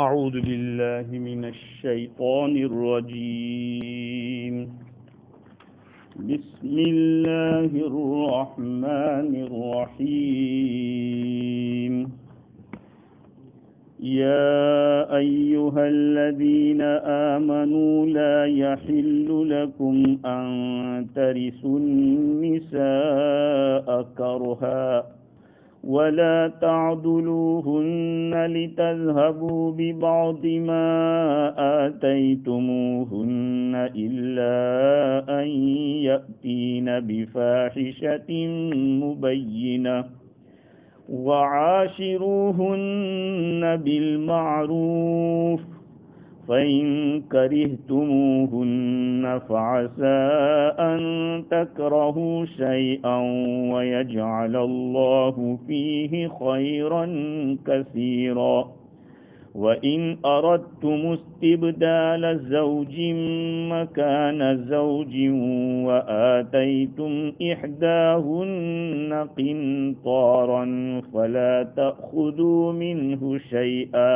أعوذ بالله من الشيطان الرجيم. بسم الله الرحمن الرحيم. يا أيها الذين آمنوا لا يحل لكم أن ترثوا النساء كرها ولا تعضلوهن لتذهبوا ببعض ما آتيتموهن إلا أن يأتين بفاحشة مبينة وعاشروهن بالمعروف فإن كرهتموهن فعسى أن تكرهوا شيئا ويجعل الله فيه خيرا كثيرا وإن أردتم استبدال زوج مكان زوج وآتيتم إحداهن قنطارا فلا تأخذوا منه شيئا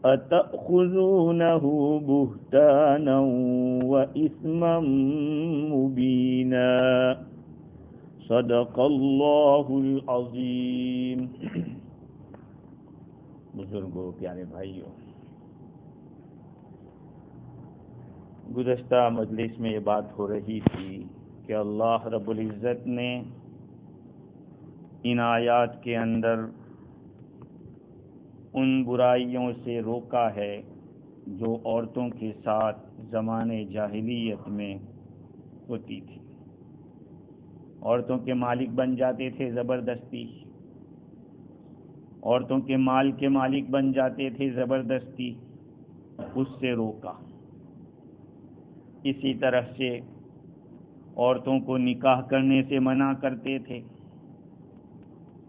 أتأخذونه بهتانا وإثما مبينا صدق اللہ العظیم. بزرگوں، پیارے بھائیوں، گزشتہ مجلس میں یہ بات ہو رہی تھی کہ اللہ رب العزت نے ان آیات کے اندر ان برائیوں سے روکا ہے جو عورتوں کے ساتھ زمانے جاہلیت میں ہوتی تھی. عورتوں کے مالک بن جاتے تھے زبردستی، عورتوں کے مال کے مالک بن جاتے تھے زبردستی، اس سے روکا. اسی طرح سے عورتوں کو نکاح کرنے سے منع کرتے تھے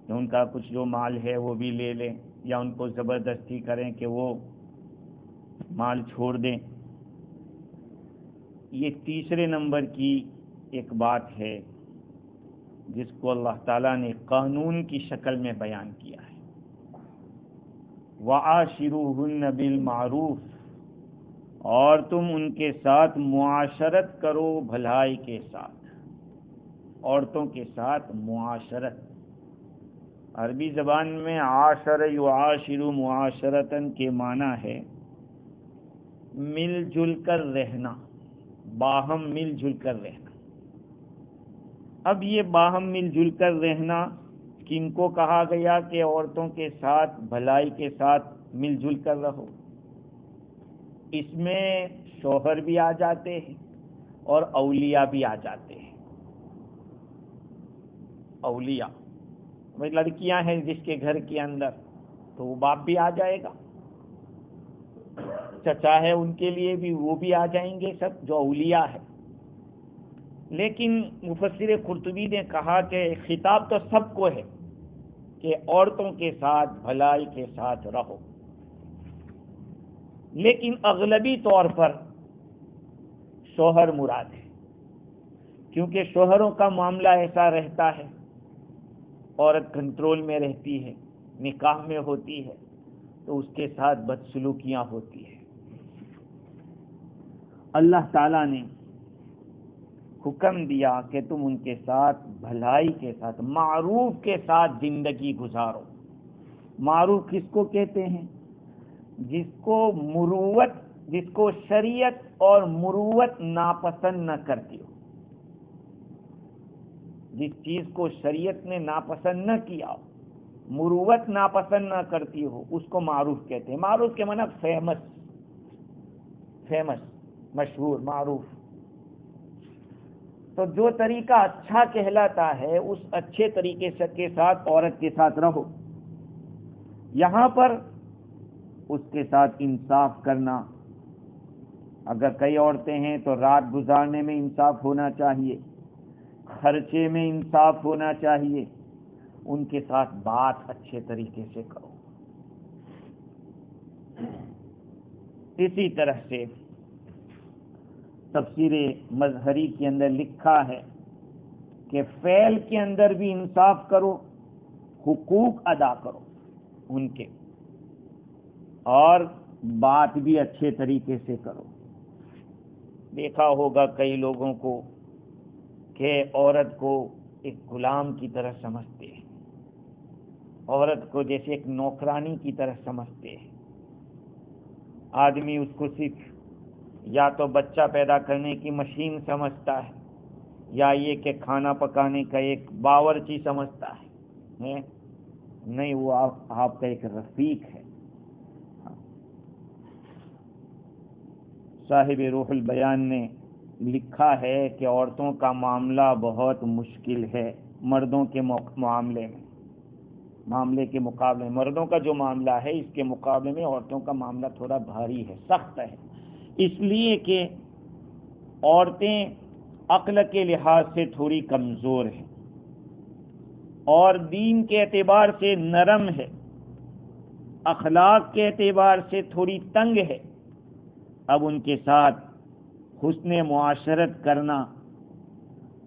کہ ان کا کچھ جو مال ہے وہ بھی لے لیں، یا ان کو زبردستی کریں کہ وہ مال چھوڑ دیں. یہ تیسرے نمبر کی ایک بات ہے جس کو اللہ تعالیٰ نے قانون کی شکل میں بیان کیا ہے. وَعَاشِرُوهُنَّ بِالْمَعْرُوفِ، اور تم ان کے ساتھ معاشرت کرو بھلائی کے ساتھ. عورتوں کے ساتھ معاشرت، عربی زبان میں عاشر یعاشر معاشرتن کے معنی ہے مل جل کر رہنا، باہم مل جل کر رہنا. اب یہ باہم مل جل کر رہنا کن کو کہا گیا کہ عورتوں کے ساتھ بھلائی کے ساتھ مل جل کر رہو؟ اس میں شوہر بھی آ جاتے ہیں اور اولیاء بھی آ جاتے ہیں. اولیاء لڑکیاں ہیں جس کے گھر کے اندر، تو وہ باپ بھی آ جائے گا، چچا ہے ان کے لیے بھی وہ بھی آ جائیں گے، سب جو اولیاء ہے. لیکن مفسر قرطبی نے کہا کہ خطاب تو سب کو ہے کہ عورتوں کے ساتھ بھلائی کے ساتھ رہو، لیکن اغلبی طور پر شوہر مراد ہے، کیونکہ شوہروں کا معاملہ ایسا رہتا ہے، عورت کنٹرول میں رہتی ہے، نکاح میں ہوتی ہے تو اس کے ساتھ بدسلوکیاں ہوتی ہیں. اللہ تعالیٰ نے حکم دیا کہ تم ان کے ساتھ بھلائی کے ساتھ، معروف کے ساتھ زندگی گزارو. معروف کس کو کہتے ہیں؟ جس کو مروت، جس کو شریعت اور مروت ناپسند نہ کرتی ہو، جس چیز کو شریعت نے ناپسند نہ کیا ہو، مروت ناپسند نہ کرتی ہو، اس کو معروف کہتے ہیں. معروف کے معنی فیمس، مشہور، معروف. تو جو طریقہ اچھا کہلاتا ہے اس اچھے طریقے کے ساتھ عورت کے ساتھ رہو. یہاں پر اس کے ساتھ انصاف کرنا، اگر کئی عورتیں ہیں تو رات گزارنے میں انصاف ہونا چاہیے، خرچے میں انصاف ہونا چاہیے، ان کے ساتھ بات اچھے طریقے سے کرو. اسی طرح سے تفسیر مظہری کے اندر لکھا ہے کہ فعل کے اندر بھی انصاف کرو، حقوق ادا کرو ان کے، اور بات بھی اچھے طریقے سے کرو۔ دیکھا ہوگا کئی لوگوں کو کہ عورت کو ایک غلام کی طرح سمجھتے ہیں، عورت کو جیسے ایک نوکرانی کی طرح سمجھتے ہیں۔ آدمی اس کو صرف یا تو بچہ پیدا کرنے کی مشین سمجھتا ہے، یا یہ کہ کھانا پکانے کا ایک باورچی سمجھتا ہے۔ نہیں، وہ آپ کا ایک رفیق ہے۔ صاحب روح البیان نے لکھا ہے کہ عورتوں کا معاملہ بہت مشکل ہے مردوں کے معاملے کے مقابلے، مردوں کا جو معاملہ ہے اس کے مقابلے میں عورتوں کا معاملہ تھوڑا بھاری ہے، سخت ہے، اس لیے کہ عورتیں عقل کے لحاظ سے تھوڑی کمزور ہیں اور دین کے اعتبار سے نرم ہے، اخلاق کے اعتبار سے تھوڑی تنگ ہے۔ اب ان کے ساتھ حسن معاشرت کرنا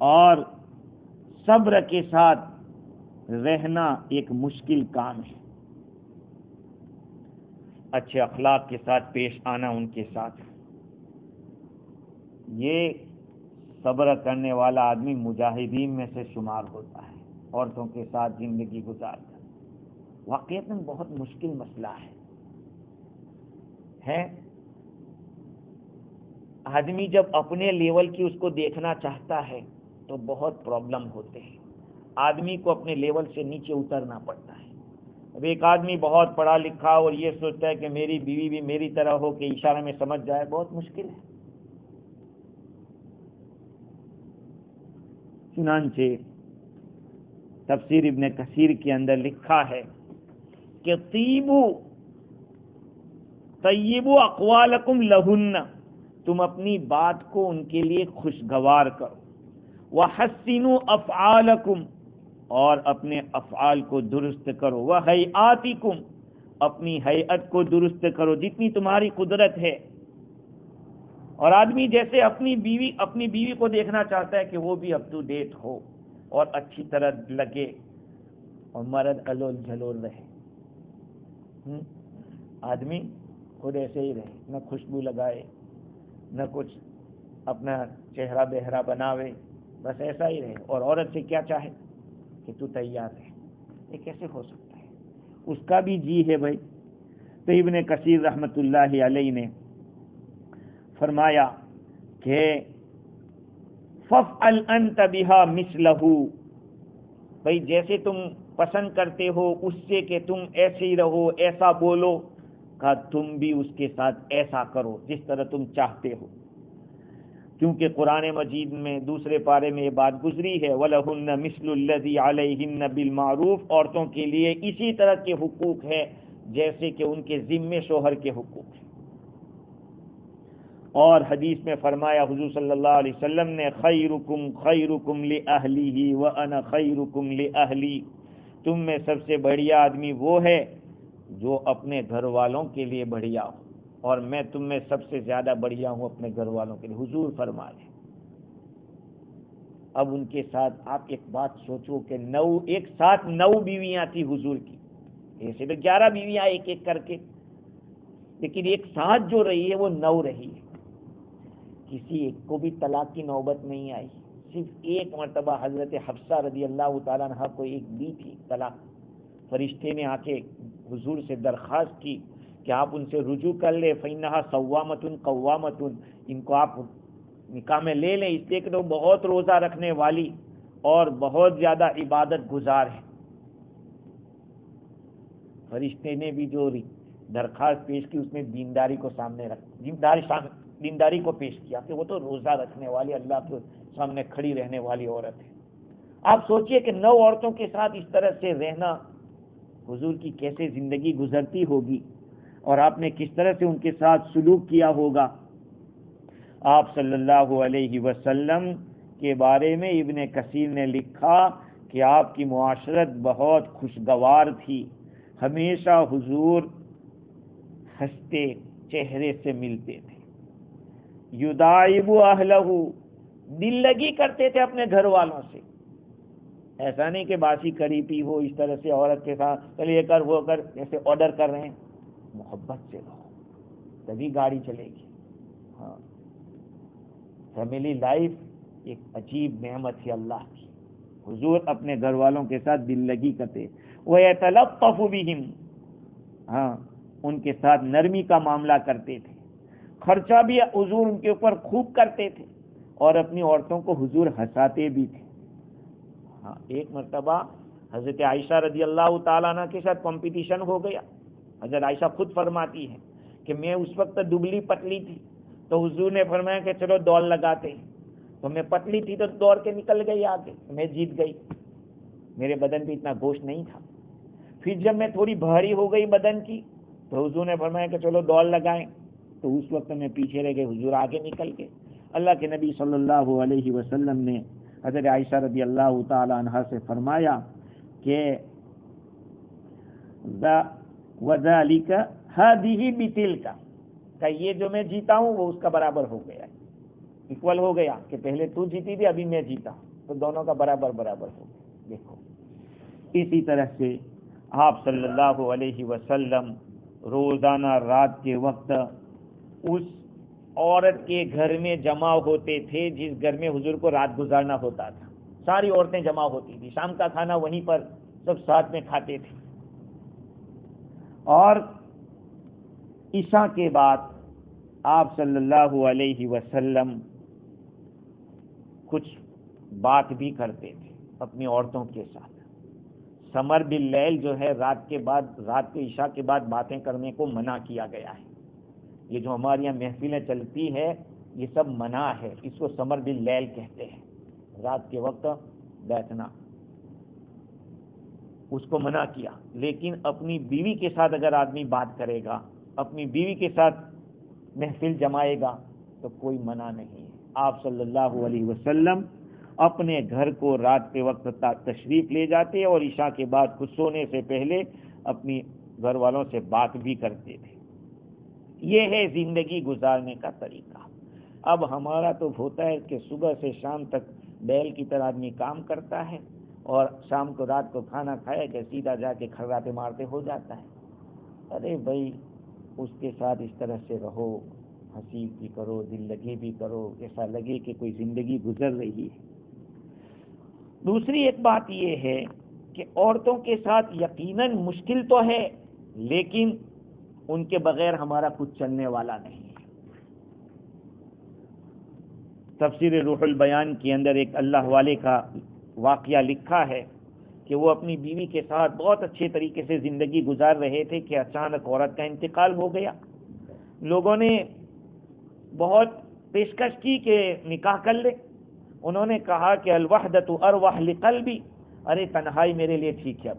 اور صبر کے ساتھ رہنا ایک مشکل کام ہے۔ اچھے اخلاق کے ساتھ پیش آنا ان کے ساتھ، یہ صبر کرنے والا آدمی مجاہدین میں سے شمار ہوتا ہے۔ عورتوں کے ساتھ زندگی گزارنا واقعتاً بہت مشکل مسئلہ ہے۔ آدمی جب اپنے لیول کی اس کو دیکھنا چاہتا ہے تو بہت پرابلم ہوتے ہیں، آدمی کو اپنے لیول سے نیچے اترنا پڑتا ہے۔ اب ایک آدمی بہت پڑھا لکھا اور یہ سوچتا ہے کہ میری بیوی بھی میری طرح ہو کہ اشارے میں سمجھ جائے، بہت مشکل ہے۔ چنانچہ تفسیر ابن کثیر کے اندر لکھا ہے کہ طیبوا اقوالکم لہن، تم اپنی بات کو ان کے لیے خوشگوار کرو، وحسنوا افعالکم، اور اپنے افعال کو درست کرو، وہیئاتکم، اپنی ہیئت کو درست کرو جتنی تمہاری قدرت ہے۔ اور آدمی جیسے اپنی بیوی کو دیکھنا چاہتا ہے کہ وہ بھی اپ ٹو ڈیٹ ہو اور اچھی طرح لگے، اور مرد الول جھلول رہے۔ آدمی خود ایسے ہی رہے، نہ خوشبو لگائے، نہ کچھ اپنا چہرہ بہرا بناوے، بس ایسا ہی رہے، اور عورت سے کیا چاہے کہ تو تیار ہے۔ یہ کیسے ہو سکتا ہے؟ اس کا بھی جی ہے بھائی۔ تو ابن کثیر رحمت اللہ علیہ نے فرمایا کہ فَافْعَلْ أَنْتَ بِهَا مِثْلَهُ، بھائی جیسے تم پسند کرتے ہو اس سے کہ تم ایسے ہی رہو، ایسا بولو، کہا تم بھی اس کے ساتھ ایسا کرو جس طرح تم چاہتے ہو، کیونکہ قرآن مجید میں دوسرے پارے میں یہ بات گزری ہے، وَلَهُنَّ مِثْلُ الَّذِي عَلَيْهِنَّ بِالْمَعْرُوفِ، عورتوں کے لیے اسی طرح کے حقوق ہے جیسے کہ ان کے ذمے شوہر کے حقوق ہیں۔ اور حدیث میں فرمایا حضور صلی اللہ علیہ وسلم نے، خیرکم خیرکم لأہلہ وأنا خیرکم لأہلی، تم میں سب سے بڑھیا آدمی وہ ہے جو اپنے گھر والوں کے لیے بڑھیا ہو، اور میں تم میں سب سے زیادہ بڑھیا ہوں اپنے گھر والوں کے لیے، حضور فرما رہے۔ اب ان کے ساتھ آپ ایک بات سوچو کہ ایک ساتھ 9 بیویاں تھی حضور کی، ایسے تو 11 بیویاں ایک ایک کر کے، لیکن ایک ساتھ جو رہی ہے وہ 9 رہی ہے، کسی ایک کو بھی طلاق کی نوبت نہیں آئی، صرف ایک مرتبہ حضرت حفصہ رضی اللہ تعالیٰ عنہ کو ایک دی تھی طلاق، فرشتے نے آ کے حضور سے درخواست کی کہ آپ ان سے رجوع کر لیں، فَإِنَّهَا صَوَّامَةٌ قَوَّامَةٌ، ان کو آپ نکاح میں لے لیں، اس لیے کہ وہ بہت روزہ رکھنے والی اور بہت زیادہ عبادت گزار ہے۔ فرشتے نے بھی جو درخواست پیش کی اس میں دینداری کو سامنے دینداری کو پیش کیا کہ وہ تو روزہ رکھنے والی، اللہ کے سامنے کھڑی رہنے والی عورت ہے۔ آپ سوچئے کہ 9 عورتوں کے ساتھ اس طرح سے رہنا، حضور کی کیسے زندگی گزرتی ہوگی، اور آپ نے کس طرح سے ان کے ساتھ سلوک کیا ہوگا۔ آپ صلی اللہ علیہ وسلم کے بارے میں ابن کثیر نے لکھا کہ آپ کی معاشرت بہت خوشگوار تھی، ہمیشہ حضور ہنستے چہرے سے ملتے تھے، یداعب اہلہ، دل لگی کرتے تھے اپنے گھر والوں سے، ایسا نہیں کہ باسی کری پی ہو اس طرح سے عورت کے ساتھ چل یہ کر وہ کر جیسے آرڈر کر رہے ہیں، محبت سے رہو، تبھی گاڑی چلے گی. ہاں، فیملی لائف ایک عجیب نعمت ہے اللہ کی. حضور اپنے گھر والوں کے ساتھ دل لگی کرتے، وَيَتَلَطَّفُ بِهِمْ، ہاں ان کے ساتھ نرمی کا معاملہ کرتے تھے. خرچہ بھی حضور ان کے اوپر خوب کرتے تھے اور اپنی عورتوں کو حضور ہنساتے بھی تھے. ہاں، ایک مرتبہ حضرت عائشہ رضی اللہ تعالیٰ عنہ کے ساتھ کمپٹیشن ہو گیا. حضرت عائشہ خود فرماتی ہے کہ میں اس وقت دبلی پتلی تھی، تو حضور نے فرمایا کہ چلو دوڑ لگاتے ہیں. تو میں پتلی تھی تو دوڑ کے نکل گئی آگے، میں جیت گئی. میرے بدن پہ اتنا گوشت نہیں تھا. پھر جب میں تھوڑی بھاری ہو گئی بدن کی تو حضور نے فرمایا کہ چلو دوڑ لگائیں، تو اس وقت میں پیچھے رہ گئے، حضور آگے نکل گئے. اللہ کے نبی صلی اللہ علیہ وسلم نے حضرت عائشہ رضی اللہ تعالی عنہا سے فرمایا کہ وَذَلِكَ هَذِهِ بِتِلْكَ، کہ یہ جو میں جیتا ہوں وہ اس کا برابر ہو گیا، ایکول ہو گیا، کہ پہلے تو جیتی تھی ابھی میں جیتا ہوں، تو دونوں کا برابر برابر ہو گیا. دیکھو اسی طرح سے آپ صلی اللہ علیہ وسلم روزانہ رات کے وقت اس عورت کے گھر میں جمع ہوتے تھے جس گھر میں حضور کو رات گزارنا ہوتا تھا. ساری عورتیں جمع ہوتی تھی، شام کا کھانا وہیں پر سب ساتھ میں کھاتے تھے. اور عشاء کے بعد آپ صلی اللہ علیہ وسلم کچھ بات بھی کرتے تھے اپنی عورتوں کے ساتھ. سمر باللیل جو ہے رات کے عشاء کے بعد باتیں کرنے کو منع کیا گیا ہے. یہ جو ہمارے یہاں محفلیں چلتی ہے یہ سب منع ہے، اس کو سمر باللیل کہتے ہیں. رات کے وقت بیٹھنا اس کو منع کیا. لیکن اپنی بیوی کے ساتھ اگر آدمی بات کرے گا، اپنی بیوی کے ساتھ محفل جمائے گا تو کوئی منع نہیں ہے. آپ صلی اللہ علیہ وسلم اپنے گھر کو رات کے وقت تشریف لے جاتے اور عشاء کے بعد خود سونے سے پہلے اپنی گھر والوں سے بات بھی کرتے تھے. یہ ہے زندگی گزارنے کا طریقہ. اب ہمارا تو ہوتا ہے کہ صبح سے شام تک بیل کی طرح آدمی کام کرتا ہے اور شام کو رات کو کھانا کھایا کہ سیدھا جا کے کھرراتے مارتے ہو جاتا ہے. ارے بھائی اس کے ساتھ اس طرح سے رہو، ہنسی بھی کرو، دل لگی بھی کرو، ایسا لگے کہ کوئی زندگی گزر رہی ہے. دوسری ایک بات یہ ہے کہ عورتوں کے ساتھ یقیناً مشکل تو ہے، لیکن ان کے بغیر ہمارا کچھ چلنے والا نہیں ہے. تفسیر روح البیان کے اندر ایک اللہ والے کا واقعہ لکھا ہے کہ وہ اپنی بیوی کے ساتھ بہت اچھے طریقے سے زندگی گزار رہے تھے کہ اچانک عورت کا انتقال ہو گیا. لوگوں نے بہت پیشکش کی کہ نکاح کر لے. انہوں نے کہا کہ الوحدۃ ارواح لقلبی، ارے تنہائی میرے لیے ٹھیک ہے.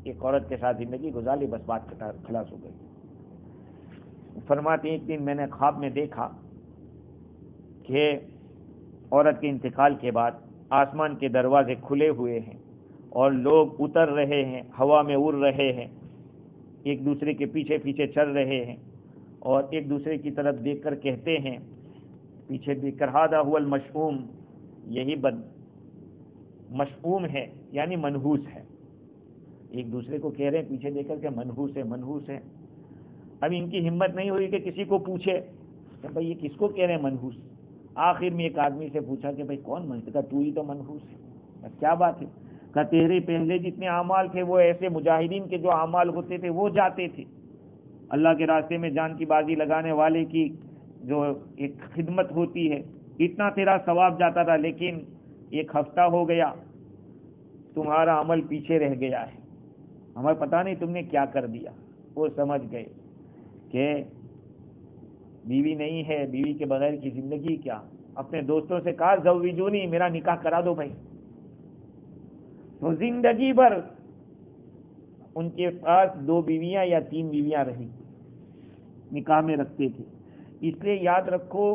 ایک عورت کے ساتھ زندگی گزار لی، بس بات خلاص ہو گئی. فرماتے ہیں ایک دن میں نے خواب میں دیکھا کہ عورت کے انتقال کے بعد آسمان کے دروازے کھلے ہوئے ہیں اور لوگ اتر رہے ہیں، ہوا میں اڑ رہے ہیں، ایک دوسرے کے پیچھے پیچھے چل رہے ہیں اور ایک دوسرے کی طرف دیکھ کر کہتے ہیں، پیچھے دیکھ کر ھذا ھو المشؤوم، یہی مشؤوم ہے یعنی منحوس ہے. ایک دوسرے کو کہہ رہے ہیں پیچھے دیکھ کر کہ منحوس ہے منحوس ہے. اب ان کی ہمت نہیں ہوئی کہ کسی کو پوچھے کہ بھائی یہ کس کو کہہ رہے ہیں منحوس. آخر میں ایک آدمی سے پوچھا کہ بھائی کون منحوس؟ کہا تو ہی تو منحوس ہے. کیا بات ہے؟ کہ تیرے پہلے جتنے اعمال تھے وہ ایسے مجاہدین کے جو اعمال ہوتے تھے وہ جاتے تھے، اللہ کے راستے میں جان کی بازی لگانے والے کی جو ایک خدمت ہوتی ہے، اتنا تیرا ثواب جاتا تھا، لیکن ایک ہفتہ ہو گیا تمہارا عمل پیچھے رہ گیا ہے، ہمیں پتہ نہیں تم نے کیا کر دیا. وہ سمجھ گئے کہ بیوی نہیں ہے، بیوی کے بغیر کی زندگی کیا. اپنے دوستوں سے کہا زوجونی، میرا نکاح کرا دو بھائی. تو زندگی بھر ان کے پاس 2 بیویاں یا 3 بیویاں رہی، نکاح میں رکھتے تھے. اس لیے یاد رکھو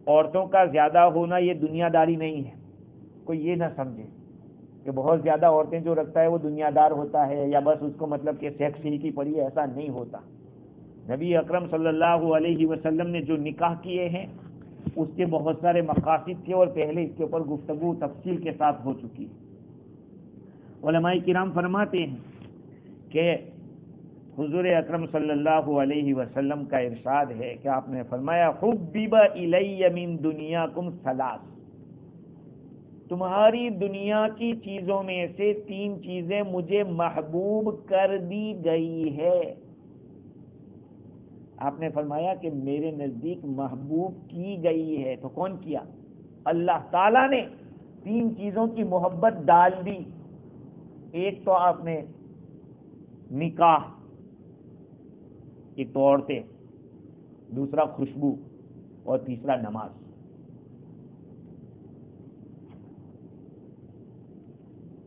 عورتوں کا زیادہ ہونا یہ دنیا داری نہیں ہے. کوئی یہ نہ سمجھے کہ بہت زیادہ عورتیں جو رکھتا ہے وہ دنیا دار ہوتا ہے یا بس اس کو مطلب کہ سیکس ہی کی پڑی ہے، ایسا نہیں ہوتا. نبی اکرم صلی اللہ علیہ وسلم نے جو نکاح کیے ہیں اس کے بہت سارے مقاصد تھے اور پہلے اس کے اوپر گفتگو تفصیل کے ساتھ ہو چکی. علماء کرام فرماتے ہیں کہ حضور اکرم صلی اللہ علیہ وسلم کا ارشاد ہے کہ آپ نے فرمایا حبب الی من دنیاکم ثلاث، تمہاری دنیا کی چیزوں میں سے 3 چیزیں مجھے محبوب کر دی گئی ہے۔ آپ نے فرمایا کہ میرے نزدیک محبوب کی گئی ہے، تو کون کیا؟ اللہ تعالیٰ نے 3 چیزوں کی محبت ڈال دی۔ ایک تو آپ نے نکاح، ایک تو عورتیں، دوسرا خوشبو، اور تیسرا نماز۔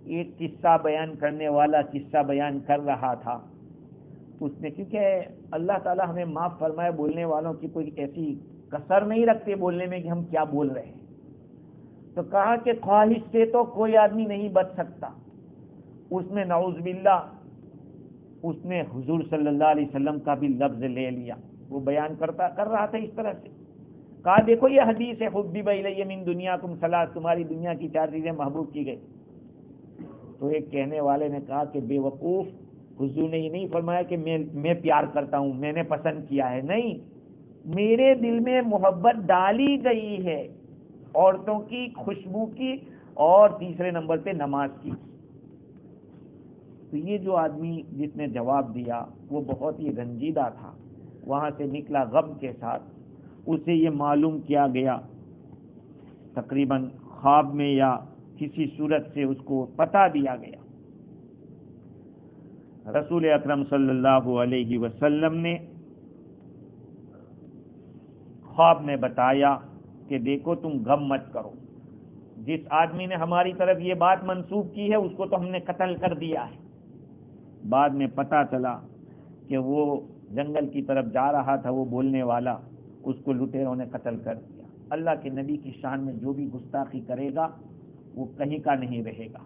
ایک قصہ بیان کرنے والا قصہ بیان کر رہا تھا، اس نے، کیونکہ اللہ تعالیٰ ہمیں معاف فرمائے، بولنے والوں کی کوئی ایسی کسر نہیں رکھتے بولنے میں کہ ہم کیا بول رہے ہیں، تو کہا کہ خواہش سے تو کوئی آدمی نہیں بچ سکتا۔ اس نے نعوذ باللہ اس نے حضور صلی اللہ علیہ وسلم کا بھی لفظ لے لیا، وہ بیان کر رہا تھا اس طرح سے، کہا دیکھو یہ حدیث ہے حبب الی من دنیاکم ثلاث، تمہاری دنیا کی 4 چیزیں محبوب کی گئی۔ تو ایک کہنے والے نے کہا کہ بے وقوف، حضور نے یہ نہیں فرمایا کہ میں پیار کرتا ہوں، میں نے پسند کیا ہے، نہیں، میرے دل میں محبت ڈالی گئی ہے عورتوں کی، خوشبو کی، اور تیسرے نمبر پہ نماز کی۔ تو یہ جو آدمی جس نے جواب دیا وہ بہت ہی رنجیدہ تھا، وہاں سے نکلا غم کے ساتھ۔ اسے یہ معلوم کیا گیا تقریباً خواب میں یا کسی صورت سے اس کو بتا دیا گیا، رسول اکرم صلی اللہ علیہ وسلم نے خواب میں بتایا کہ دیکھو تم غم مت کرو، جس آدمی نے ہماری طرف یہ بات منسوب کی ہے اس کو تو ہم نے قتل کر دیا ہے۔ بعد میں پتہ چلا کہ وہ جنگل کی طرف جا رہا تھا، وہ بولنے والا، اس کو لٹیروں نے قتل کر دیا۔ اللہ کے نبی کی شان میں جو بھی گستاخی کرے گا وہ کہیں کا نہیں رہے گا،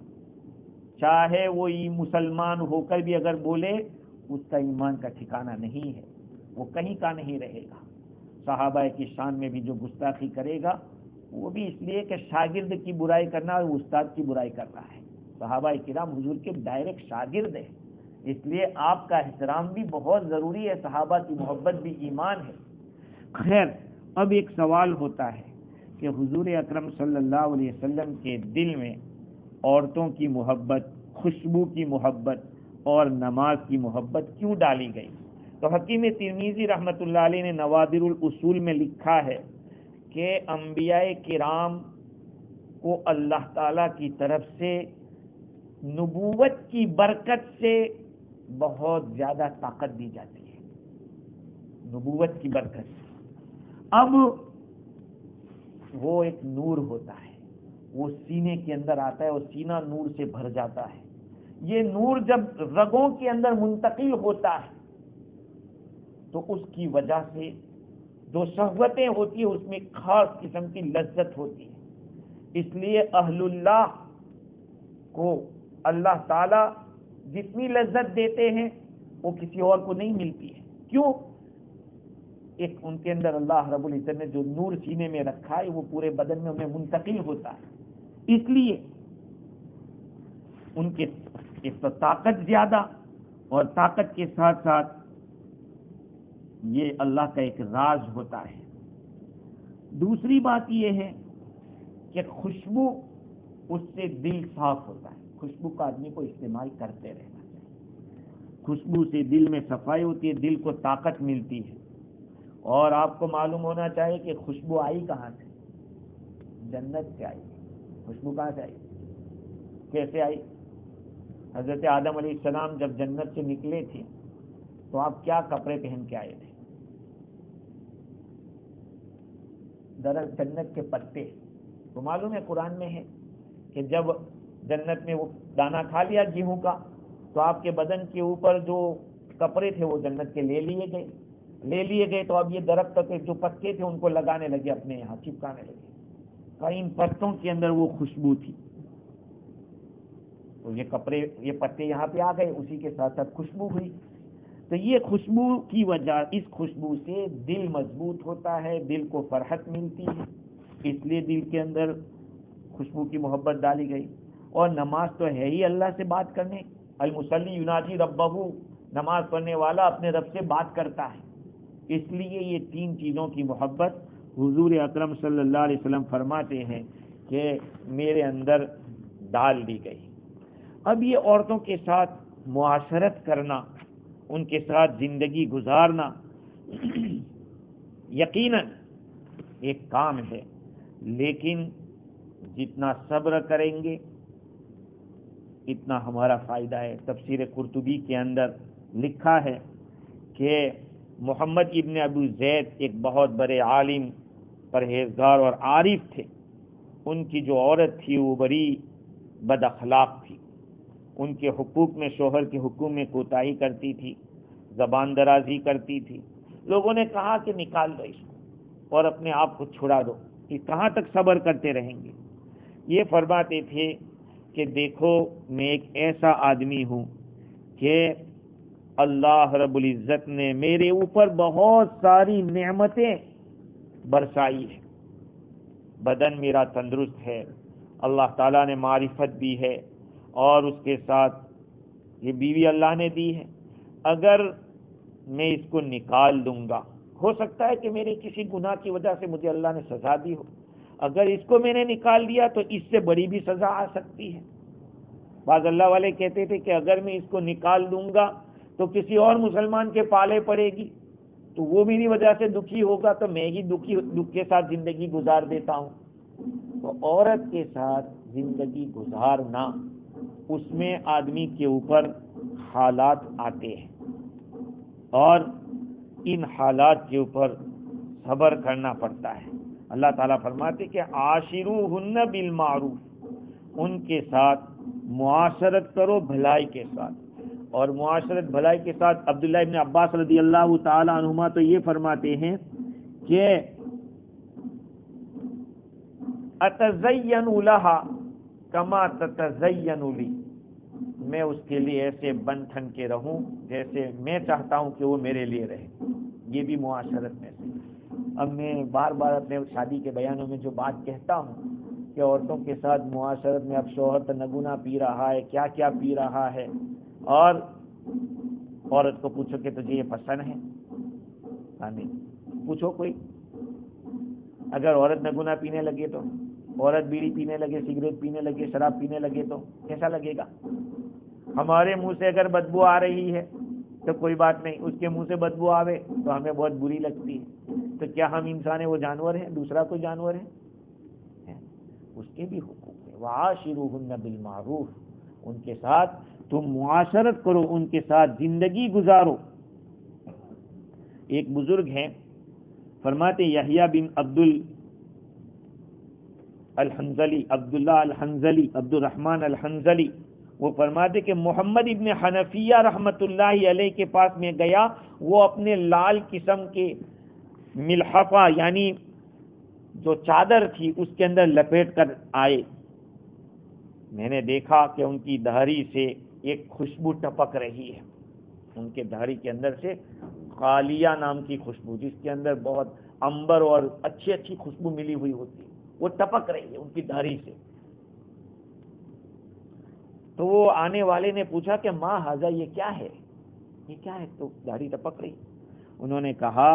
چاہے وہ مسلمان ہو کر بھی اگر بولے اس کا ایمان کا ٹھکانہ نہیں ہے، وہ کہیں کا نہیں رہے گا۔ صحابہ کی شان میں بھی جو گستاخی کرے گا وہ بھی اس لیے کہ شاگرد کی برائی کرنا اور استاد کی برائی کر رہا ہے۔ صحابہ کرام حضور کے ڈائریکٹ شاگرد ہیں، اس لیے آپ کا احترام بھی بہت ضروری ہے، صحابہ کی محبت بھی ایمان ہے۔ خیر، اب ایک سوال ہوتا ہے کہ حضور اکرم صلی اللہ علیہ وسلم کے دل میں عورتوں کی محبت، خوشبو کی محبت اور نماز کی محبت کیوں ڈالی گئی؟ تو حکیم ترمذی رحمۃ اللہ علیہ نے نوادر الاصول میں لکھا ہے کہ انبیاء کرام کو اللہ تعالی کی طرف سے نبوت کی برکت سے بہت زیادہ طاقت دی جاتی ہے، نبوت کی برکت سے۔ اب وہ ایک نور ہوتا ہے، وہ سینے کے اندر آتا ہے اور سینہ نور سے بھر جاتا ہے۔ یہ نور جب رگوں کے اندر منتقل ہوتا ہے تو اس کی وجہ سے جو شہوتیں ہوتی ہیں اس میں خاص قسم کی لذت ہوتی ہے۔ اس لیے اہل اللہ کو اللہ تعالی جتنی لذت دیتے ہیں وہ کسی اور کو نہیں ملتی ہے۔ کیوں؟ ایک ان کے اندر اللہ رب العزت نے جو نور سینے میں رکھا ہے وہ پورے بدن میں انہیں منتقل ہوتا ہے، اس لیے ان کے ایک تو طاقت زیادہ، اور طاقت کے ساتھ ساتھ یہ اللہ کا ایک راز ہوتا ہے۔ دوسری بات یہ ہے کہ خوشبو، اس سے دل صاف ہوتا ہے، خوشبو کا آدمی کو استعمال کرتے رہنا چاہیے، خوشبو سے دل میں صفائی ہوتی ہے، دل کو طاقت ملتی ہے۔ اور آپ کو معلوم ہونا چاہیے کہ خوشبو آئی کہاں سے؟ جنت سے آئی۔ خوشبو کہاں سے آئی؟ کیسے آئی؟ حضرت آدم علیہ السلام جب جنت سے نکلے تھے تو آپ کیا کپڑے پہن کے آئے تھے؟ درخت جنت کے پتے، تو معلوم ہے قرآن میں ہے کہ جب جنت میں وہ دانہ کھا لیا گیہوں کا تو آپ کے بدن کے اوپر جو کپڑے تھے وہ جنت کے لے لیے گئے، تو اب یہ درخت کے جو پتے تھے ان کو لگانے لگے، اپنے یہاں چپکانے لگے، ان پتوں کے اندر وہ خوشبو تھی، تو یہ پتے یہاں پہ آ گئے، اسی کے ساتھ ساتھ خوشبو ہوئی۔ تو یہ خوشبو کی وجہ، اس خوشبو سے دل مضبوط ہوتا ہے، دل کو فرحت ملتی ہے، اس لیے دل کے اندر خوشبو کی محبت ڈالی گئی۔ اور نماز تو ہے ہی اللہ سے بات کرنے، المصلی یناجی ربہ، نماز پڑھنے والا اپنے رب سے بات کرتا ہے. اس لیے یہ 3 چیزوں کی محبت حضور اکرم صلی اللہ علیہ وسلم فرماتے ہیں کہ میرے اندر ڈال دی گئی. اب یہ عورتوں کے ساتھ معاشرت کرنا، ان کے ساتھ زندگی گزارنا یقیناً ایک کام ہے، لیکن جتنا صبر کریں گے اتنا ہمارا فائدہ ہے. تفسیر قرطبی کے اندر لکھا ہے کہ محمد ابن ابو زید ایک بہت بڑے عالم، پرہیزگار اور عارف تھے. ان کی جو عورت تھی وہ بڑی بد اخلاق تھی. ان کے حقوق میں، شوہر کے حقوق میں کوتاہی کرتی تھی، زبان درازی کرتی تھی. لوگوں نے کہا کہ نکال دو اس کو اور اپنے آپ کو چھڑا دو، کہ کہاں تک صبر کرتے رہیں گے. یہ فرماتے تھے کہ دیکھو میں ایک ایسا آدمی ہوں کہ اللہ رب العزت نے میرے اوپر بہت ساری نعمتیں برسائی ہے. بدن میرا تندرست ہے، اللہ تعالیٰ نے معرفت دی ہے، اور اس کے ساتھ یہ بیوی اللہ نے دی ہے. اگر میں اس کو نکال دوں گا، ہو سکتا ہے کہ میرے کسی گناہ کی وجہ سے مجھے اللہ نے سزا دی ہو. اگر اس کو میں نے نکال دیا تو اس سے بڑی بھی سزا آ سکتی ہے. بعض اللہ والے کہتے تھے کہ اگر میں اس کو نکال دوں گا تو کسی اور مسلمان کے پالے پڑے گی، تو وہ میری وجہ سے دکھی ہوگا، تو میں ہی دکھ کے ساتھ زندگی گزار دیتا ہوں. تو عورت کے ساتھ زندگی گزارنا، اس میں آدمی کے اوپر حالات آتے ہیں، اور ان حالات کے اوپر صبر کرنا پڑتا ہے. اللہ تعالیٰ فرماتے کہ عاشروہن بالمعروف، ان کے ساتھ معاشرت کرو بھلائی کے ساتھ. اور معاشرت بھلائی کے ساتھ عبداللہ ابن عباس رضی اللہ تعالی عنہما تو یہ فرماتے ہیں کہ اتزین لہا کما تتزین لی، میں اس کے لیے ایسے بن ٹھن کے رہوں جیسے میں چاہتا ہوں کہ وہ میرے لیے رہے. یہ بھی معاشرت میں سے. اب میں بار بار اپنے شادی کے بیانوں میں جو بات کہتا ہوں کہ عورتوں کے ساتھ معاشرت میں اب شوہر تو نگونا پی رہا ہے، کیا کیا پی رہا ہے، اور عورت کو پوچھو کہ تجھے یہ پسند ہے؟ نہیں. پوچھو کوئی، اگر عورت نگونا پینے لگے تو، عورت بیڑی پینے لگے، سگریٹ پینے لگے، شراب پینے لگے تو کیسا لگے گا؟ ہمارے منہ سے اگر بدبو آ رہی ہے تو کوئی بات نہیں، اس کے منہ سے بدبو آوے تو ہمیں بہت بری لگتی ہے. تو کیا ہم انسان ہیں، وہ جانور ہیں؟ دوسرا کوئی جانور ہے؟ اس کے بھی حقوق ہیں. وعاشروہن بالمعروف، ان کے ساتھ تم معاشرت کرو، ان کے ساتھ زندگی گزارو. ایک بزرگ ہیں، فرماتے یحییٰ بن عبداللہ الحنظلی، عبد الرحمن الحنظلی، وہ فرماتے کہ محمد ابن حنفیہ رحمت اللہ علیہ کے پاس میں گیا. وہ اپنے لال قسم کے ملحفہ یعنی جو چادر تھی اس کے اندر لپیٹ کر آئے. میں نے دیکھا کہ ان کی داڑھی سے ایک خوشبو ٹپک رہی ہے. ان کے داڑھی کے اندر سے خالیہ نام کی خوشبو، جس کے اندر بہت عنبر اور اچھی اچھی خوشبو ملی ہوئی ہوتی ہے، وہ ٹپک رہی ہے ان کی داڑھی سے. تو وہ آنے والے نے پوچھا کہ ماں ھذا، یہ کیا ہے، یہ کیا ہے؟ تو داڑھی ٹپک رہی. انہوں نے کہا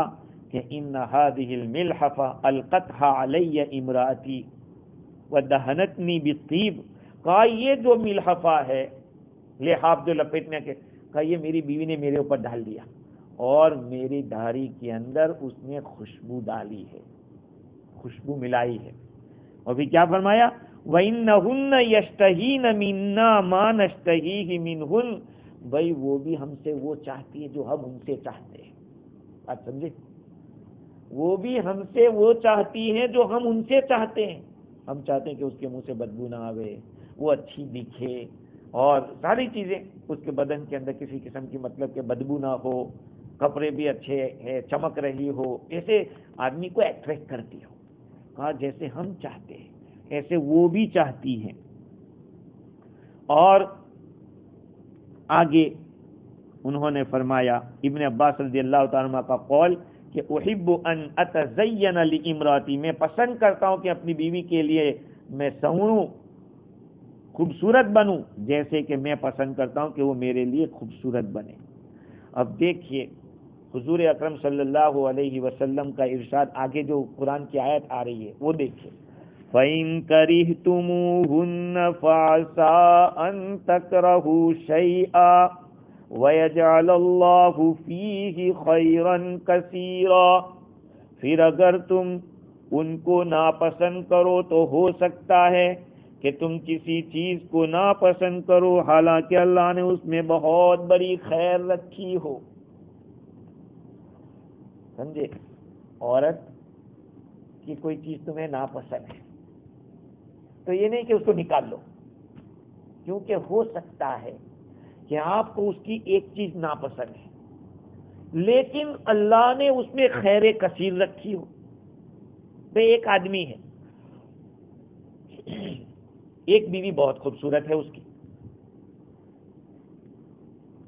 کہ ان هذه الملحفہ القتها علی امراتی ودہنتنی بالطیب. کہا یہ جو ملحفہ ہے، لحاف جو لپیٹنے کے، کہا یہ میری بیوی نے میرے اوپر ڈال دیا، اور میری داڑھی کے اندر اس نے خوشبو ڈالی ہے، خوشبو ملائی ہے. اور بھی کیا فرمایا؟ وَإِنَّهُنَّ يَشْتَهِينَ مِنَّا مَا نَشْتَهِيهِ مِنْهُنَّ، بھائی وہ بھی ہم سے وہ چاہتی ہے جو ہم ان سے چاہتے ہیں. آپ سمجھے؟ وہ بھی ہم سے وہ چاہتی ہیں جو ہم ان سے چاہتے ہیں. ہم چاہتے ہیں کہ اس کے منہ سے بدبو نہ آوے، وہ اچھی دکھے، اور ساری چیزیں اس کے بدن کے اندر کسی قسم کی مطلب کہ بدبو نہ ہو، کپڑے بھی اچھے ہیں، چمک رہی ہو، ایسے آدمی کو اٹریکٹ کرتی ہو. کہا جیسے ہم چاہتے ہیں ایسے وہ بھی چاہتی ہیں. اور آگے انہوں نے فرمایا، ابن عباس رضی اللہ تعالیٰ عنہ کا قول کہ احب ان اتزین لامراتی، میں پسند کرتا ہوں کہ اپنی بیوی کے لیے میں سنوروں، خوبصورت بنوں، جیسے کہ میں پسند کرتا ہوں کہ وہ میرے لیے خوبصورت بنے. اب دیکھیے حضور اکرم صلی اللہ علیہ وسلم کا ارشاد، آگے جو قرآن کی آیت آ رہی ہے وہ دیکھیے، فَإِن كَرِهْتُمُوهُنَّ فَعَسَىٰ أَن تَكْرَهُوا شَيْئًا وَيَجْعَلَ اللَّهُ فِيهِ خَيْرًا كَثِيرًا، پھر اگر تم ان کو ناپسند کرو تو ہو سکتا ہے کہ تم کسی چیز کو ناپسند کرو حالانکہ اللہ نے اس میں بہت بڑی خیر رکھی ہو۔ سمجھے؟ عورت کی کوئی چیز تمہیں ناپسند ہے تو یہ نہیں کہ اس کو نکال لو، کیونکہ ہو سکتا ہے کہ آپ کو اس کی ایک چیز ناپسند ہے لیکن اللہ نے اس میں خیر کثیر رکھی ہو۔ بھئی ایک آدمی ہے، ایک بیوی بہت خوبصورت ہے اس کی،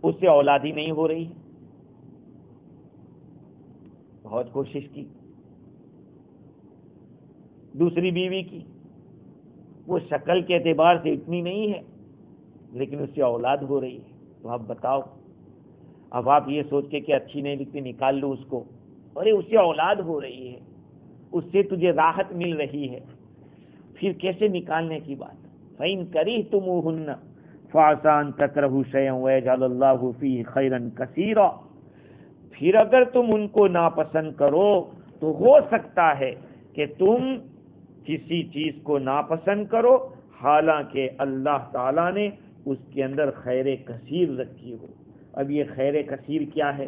اس سے اولاد ہی نہیں ہو رہی ہے، بہت کوشش کی۔ دوسری بیوی کی، وہ شکل کے اعتبار سے اتنی نہیں ہے لیکن اس سے اولاد ہو رہی ہے، تو آپ بتاؤ، اب آپ یہ سوچ کے کہ اچھی نہیں لگتی نکال لو اس کو، ارے اس سے اولاد ہو رہی ہے، اس سے تجھے راحت مل رہی ہے، پھر کیسے نکالنے کی بات؟ فَإِن كَرِهْتُمُوهُنَّ فَعَسَىٰ أَن تَكْرَهُوا شَيْئًا وَيَجْعَلَ اللَّهُ فِيهِ خَيْرًا كَثِيرًا، پھر اگر تم ان کو ناپسند کرو تو ہو سکتا ہے کہ تم کسی چیز کو ناپسند کرو حالانکہ اللہ تعالیٰ نے اس کے اندر خیر کثیر رکھی ہو۔ اب یہ خیر کثیر کیا ہے؟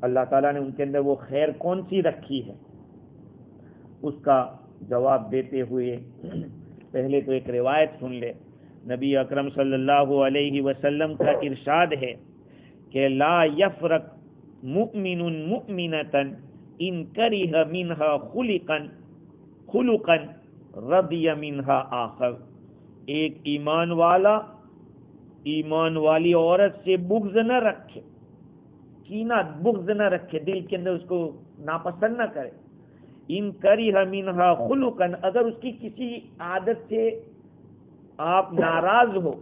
اللہ تعالیٰ نے ان کے اندر وہ خیر کون سی رکھی ہے؟ اس کا جواب دیتے ہوئے پہلے تو ایک روایت سن لے۔ نبی اکرم صلی اللہ علیہ وسلم کا ارشاد ہے کہ لا یفرق مؤمن مؤمنۃ ان کرہ منہا خلقا رضی منہا آخر، ایک ایمان والا ایمان والی عورت سے بغض نہ رکھے، کینہ بغض نہ رکھے، دل کے اندر اس کو ناپسند نہ کرے۔ ان کرہ منہا خلقا، اگر اس کی کسی عادت سے آپ ناراض ہو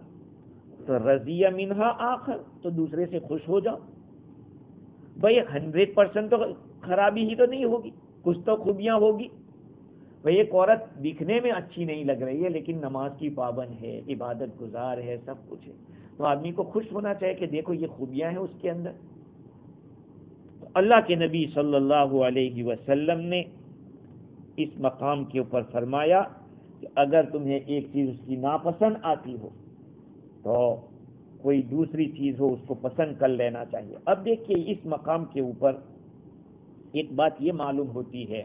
تو رضی منہا آخر، تو دوسرے سے خوش ہو جاؤ۔ بھئی 100% تو خرابی ہی تو نہیں ہوگی، کچھ تو خوبیاں ہوگی۔ بھئی ایک عورت دکھنے میں اچھی نہیں لگ رہی ہے لیکن نماز کی پابند ہے، عبادت گزار ہے، سب کچھ ہے، تو آدمی کو خوش ہونا چاہیے کہ دیکھو یہ خوبیاں ہیں اس کے اندر۔ تو اللہ کے نبی صلی اللہ علیہ وسلم نے اس مقام کے اوپر فرمایا کہ اگر تمہیں ایک چیز اس کی ناپسند آتی ہو تو کوئی دوسری چیز ہو اس کو پسند کر لینا چاہیے۔ اب دیکھیے اس مقام کے اوپر ایک بات یہ معلوم ہوتی ہے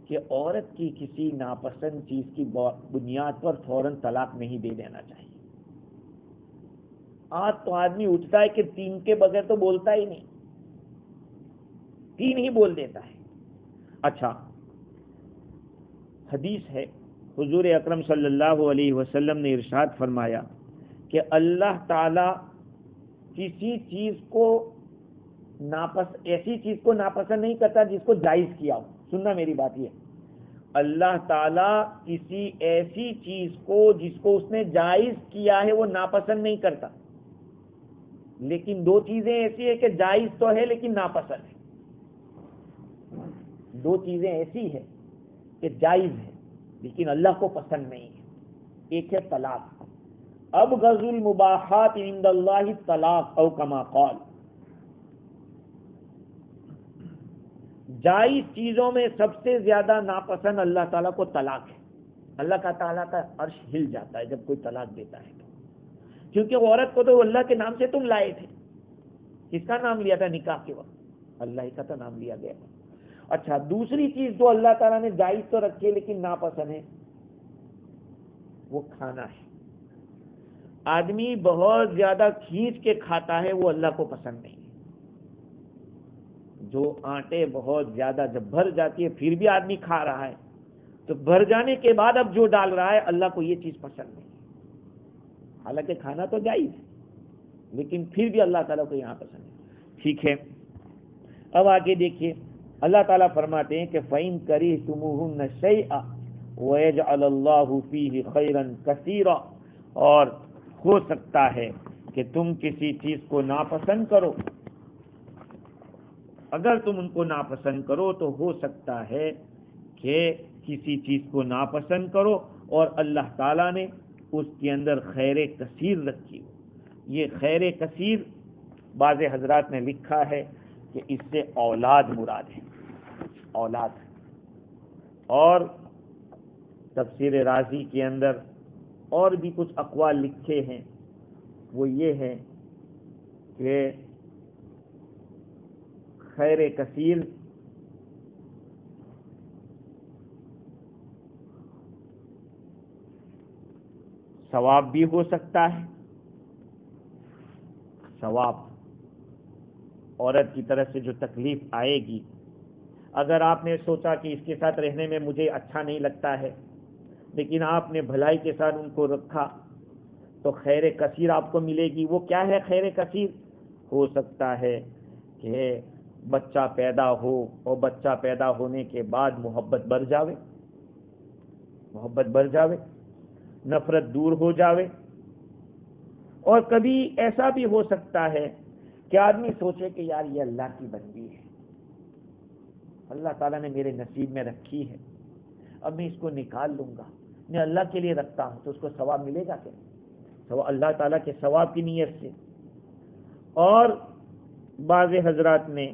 کہ عورت کی کسی ناپسند چیز کی بنیاد پر فوراً طلاق نہیں دے دینا چاہیے۔ آج تو آدمی اٹھتا ہے کہ 3 کے بغیر تو بولتا ہی نہیں، 3 ہی بول دیتا ہے۔ اچھا، حدیث ہے حضور اکرم صلی اللہ علیہ وسلم نے ارشاد فرمایا کہ اللہ تعالی کسی چیز کو ایسی چیز کو ناپسند نہیں کرتا جس کو جائز کیا ہو۔ سننا میری بات، یہ اللہ تعالیٰ کسی ایسی چیز کو جس کو اس نے جائز کیا ہے وہ ناپسند نہیں کرتا، لیکن 2 چیزیں ایسی ہیں کہ جائز تو ہے لیکن ناپسند ہے۔ 2 چیزیں ایسی ہیں کہ جائز ہے لیکن اللہ کو پسند نہیں ہے۔ ایک ہے طلاق، ابغض المباحات عند اللہ طلاق او کما قال، جائز چیزوں میں سب سے زیادہ ناپسند اللہ تعالیٰ کو طلاق ہے۔ اللہ کا تعالیٰ کا عرش ہل جاتا ہے جب کوئی طلاق دیتا ہے تو، کیونکہ وہ عورت کو تو اللہ کے نام سے تم لائے تھے۔ کس کا نام لیا تھا نکاح کے وقت؟ اللہ کا تو نام لیا گیا۔ اچھا، دوسری چیز جو اللہ تعالیٰ نے جائز تو رکھی ہے لیکن ناپسند ہے، وہ کھانا ہے۔ آدمی بہت زیادہ کھینچ کے کھاتا ہے، وہ اللہ کو پسند نہیں ہے۔ جو آٹے بہت زیادہ جب بھر جاتی ہے پھر بھی آدمی کھا رہا ہے، تو بھر جانے کے بعد اب جو ڈال رہا ہے اللہ کو یہ چیز پسند نہیں ہے۔ حالانکہ کھانا تو جائز ہے لیکن پھر بھی اللہ تعالیٰ کو یہاں پسند ہے۔ ٹھیک ہے، اب آگے دیکھیے، اللہ تعالیٰ فرماتے ہیں کہ فَإِن كَرِهْتُمُوهُنَّ شَيْئًا وَيَجْعَلَ اللَّهُ فِيهِ خَيْرًا كَثِيرًا، اور ہو سکتا ہے کہ تم کسی چیز کو ناپسند کرو، اگر تم ان کو ناپسند کرو تو ہو سکتا ہے کہ کسی چیز کو ناپسند کرو اور اللہ تعالیٰ نے اس کے اندر خیر کثیر رکھی ہو۔ یہ خیر کثیر بعض حضرات نے لکھا ہے کہ اس سے اولاد مراد ہے، اولاد۔ اور تفسیر رازی کے اندر اور بھی کچھ اقوال لکھے ہیں، وہ یہ ہے کہ خیر کثیر ثواب بھی ہو سکتا ہے، ثواب عورت کی طرف سے جو تکلیف آئے گی، اگر آپ نے سوچا کہ اس کے ساتھ رہنے میں مجھے اچھا نہیں لگتا ہے لیکن آپ نے بھلائی کے ساتھ ان کو رکھا تو خیر کثیر آپ کو ملے گی۔ وہ کیا ہے خیر کثیر؟ ہو سکتا ہے کہ بچہ پیدا ہو اور بچہ پیدا ہونے کے بعد محبت بڑھ جاوے، محبت بڑھ جاوے، نفرت دور ہو جاوے۔ اور کبھی ایسا بھی ہو سکتا ہے کہ آدمی سوچے کہ یار یہ اللہ کی بندی ہے، اللہ تعالیٰ نے میرے نصیب میں رکھی ہے، اب میں اس کو نکال لوں گا، میں اللہ کے لیے رکھتا ہوں تو اس کو ثواب ملے گا کیا؟ اللہ تعالیٰ کے ثواب کی نیت سے۔ اور بعض حضرات نے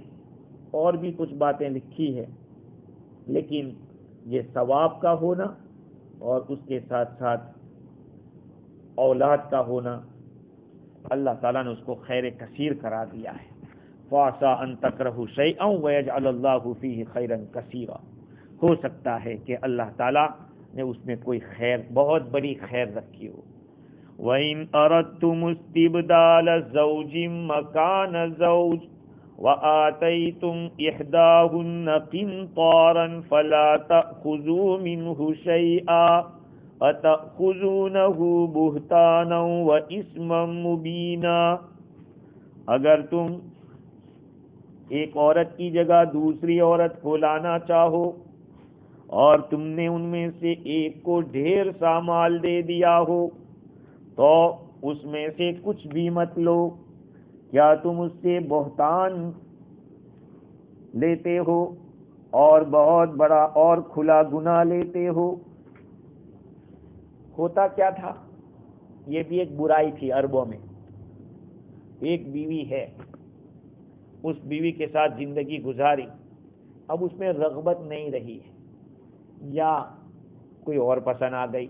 اور بھی کچھ باتیں لکھی ہے، لیکن یہ ثواب کا ہونا اور اس کے ساتھ ساتھ اولاد کا ہونا، اللہ تعالیٰ نے اس کو خیر کثیر قرار دیا ہے۔ فَعَسَىٰ أَن تَكْرَهُوا شَيْئًا وَيَجْعَلَ اللَّهُ فِيهِ خَيْرًا كَثِيرًا، ہو سکتا ہے کہ اللہ تعالیٰ نے اس میں کوئی خیر، بہت بڑی خیر رکھی ہو۔ وَإِنْ أَرَدْتُمُ اسْتِبْدَالَ زَوْجٍ مَّكَانَ زَوْجٍ وَآتَيْتُمْ إِحْدَاهُنَّ قِنطَارًا فَلَا تَأْخُذُوا مِنْهُ شَيْئًا أَتَأْخُذُونَهُ بُهْتَانًا وَإِثْمًا مُّبِينًا، اگر تم ایک عورت کی جگہ دوسری عورت کو لانا چاہو اور تم نے ان میں سے ایک کو ڈھیر سا مال دے دیا ہو تو اس میں سے کچھ بھی مت لو، کیا تم اس سے بہتان لیتے ہو اور بہت بڑا اور کھلا گناہ لیتے ہو؟ ہوتا کیا تھا، یہ بھی ایک برائی تھی عربوں میں۔ ایک بیوی ہے، اس بیوی کے ساتھ زندگی گزاری، اب اس میں رغبت نہیں رہی ہے یا کوئی اور پسند آ گئی،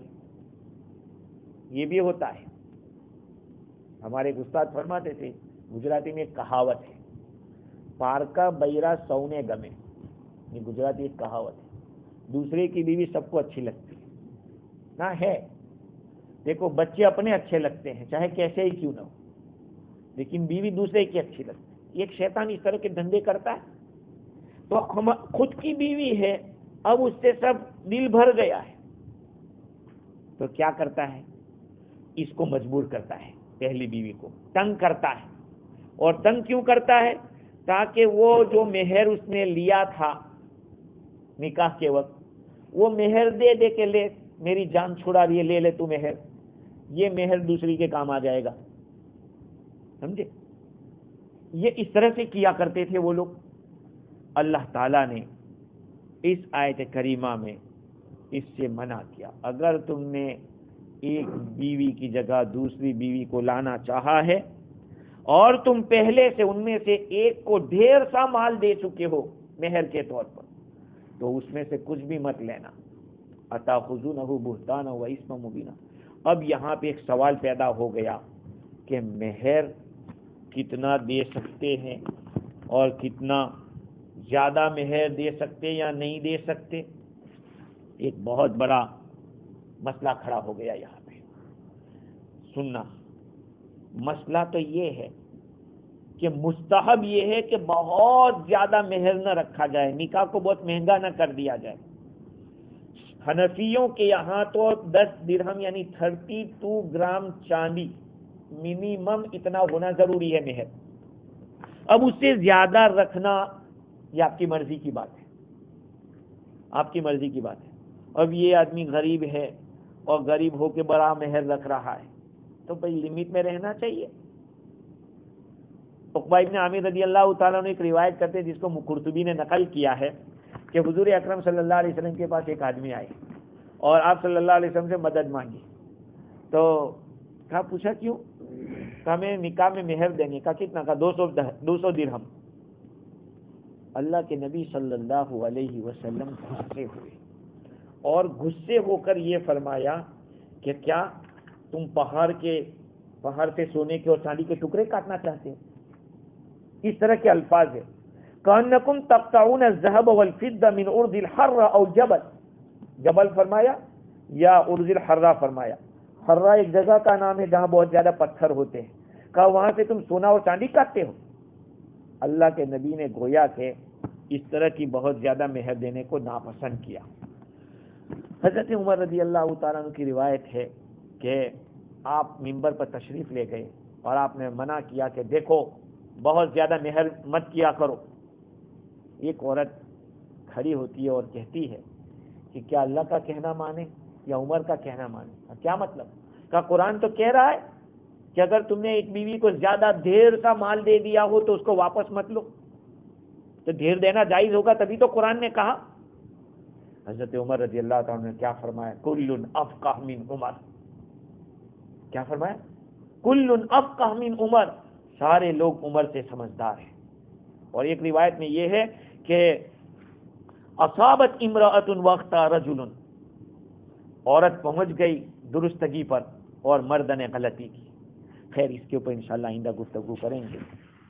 یہ بھی ہوتا ہے۔ ہمارے ایک استاد فرماتے تھے، گجراتی میں ایک کہاوت ہے، پارکا بیرا سونے گمے، یہ گجراتی ایک کہاوت ہے۔ دوسرے کی بیوی سب کو اچھی لگتی ہے نہ ہے، دیکھو بچے اپنے اچھے لگتے ہیں چاہے کیسے ہی کیوں نہ ہو، لیکن بیوی دوسرے کی اچھی لگتی ہے۔ ایک شیطان اس طرح کے دھندے کرتا ہے، تو خود کی بیوی ہے، اب اس سے سب دل بھر گیا ہے، تو کیا کرتا ہے، اس کو مجبور کرتا ہے، پہلی بیوی کو تنگ کرتا ہے۔ اور تنگ کیوں کرتا ہے؟ تاکہ وہ جو مہر اس نے لیا تھا نکاح کے وقت، وہ مہر دے دے کے لے، میری جان چھڑا لیے، لے لے تو مہر، یہ مہر دوسری کے کام آ جائے گا، سمجھے؟ یہ اس طرح سے کیا کرتے تھے وہ لوگ۔ اللہ تعالیٰ نے اس آیت کریمہ میں اس سے منع کیا، اگر تم نے ایک بیوی کی جگہ دوسری بیوی کو لانا چاہا ہے اور تم پہلے سے ان میں سے ایک کو ڈھیر سا مال دے چکے ہو مہر کے طور پر، تو اس میں سے کچھ بھی مت لینا۔ أَتَأْخُذُونَهُ بُهْتَانًا وَإِثْمًا مُّبِينًا، اب یہاں پہ ایک سوال پیدا ہو گیا کہ مہر کتنا دے سکتے ہیں اور کتنا زیادہ مہر دے سکتے یا نہیں دے سکتے، ایک بہت بڑا مسئلہ کھڑا ہو گیا یہاں پہ۔ سننا، مسئلہ تو یہ ہے کہ مستحب یہ ہے کہ بہت زیادہ مہر نہ رکھا جائے، نکاح کو بہت مہنگا نہ کر دیا جائے۔ حنفیوں کے یہاں تو 10 درہم یعنی 32 گرام چاندی منیمم اتنا ہونا ضروری ہے مہر، اب اس سے زیادہ رکھنا یہ آپ کی مرضی کی بات ہے، آپ کی مرضی کی بات ہے۔ اب یہ آدمی غریب ہے اور غریب ہو کے بڑا مہر رکھ رہا ہے تو بھائی لمٹ میں رہنا چاہیے، عقبہ ابن عامر رضی اللہ تعالیٰ نے ایک روایت کرتے ہیں جس کو قرطبی نے نقل کیا ہے کہ حضور اکرم صلی اللہ علیہ وسلم کے پاس ایک آدمی آئے اور آپ صلی اللہ علیہ وسلم سے مدد مانگی. تو کہا پوچھا کیوں؟ کہا ہمیں نکاح میں مہر دیں گے. کہا کتنا؟ کہا 200 درہم. اللہ کے نبی صلی اللہ علیہ وسلم غصے ہوئے اور غصے ہو کر یہ فرمایا کہ کیا تم پہاڑ سے سونے کے اور چاندی کے ٹکڑے کاٹنا چاہتے ہو؟ اس طرح کے الفاظ ہیں. کأنکم تقطعون الذهب والفضة من ارض الحرة او جبل فرمایا یا ارض الحرة فرمایا. حرہ ایک جگہ کا نام ہے جہاں بہت زیادہ پتھر ہوتے ہیں. کہا وہاں سے تم سونا اور چاندی کاٹتے ہو؟ اللہ کے نبی نے گویا کہ اس طرح کی بہت زیادہ مہر دینے کو ناپسند کیا. حضرت عمر رضی اللہ تعالیٰ عنہ کی روایت ہے کہ آپ منبر پر تشریف لے گئے اور آپ نے منع کیا کہ دیکھو بہت زیادہ مہر مت کیا کرو. ایک عورت کھڑی ہوتی ہے اور کہتی ہے کہ کیا اللہ کا کہنا مانے یا عمر کا کہنا مانے؟ کیا مطلب؟ کہ قرآن تو کہہ رہا ہے کہ اگر تم نے ایک بیوی کو زیادہ دیر کا مال دے دیا ہو تو اس کو واپس مت لو. تو دیر دینا جائز ہوگا تبھی تو قرآن نے کہا. حضرت عمر رضی اللہ تعالیٰ نے کیا فرمایا؟ کل افقہ من عمر. کیا فرمایا؟ کل افقہ من عمر. سارے لوگ عمر سے سمجھدار ہیں. اور ایک روایت میں یہ ہے کہ اصابت امرأۃ وقت رجل. عورت پہنچ گئی درستگی پر اور مرد نے غلطی کی. خیر اس کے اوپر انشاءاللہ آئندہ گفتگو کریں گے.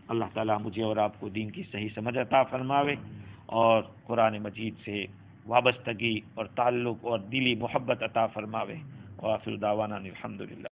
اللہ تعالیٰ مجھے اور آپ کو دین کی صحیح سمجھ عطا فرماوے اور قرآن مجید سے وابستگی اور تعلق اور دلی محبت عطا فرماوے. وآخر دعوانا الحمدللہ.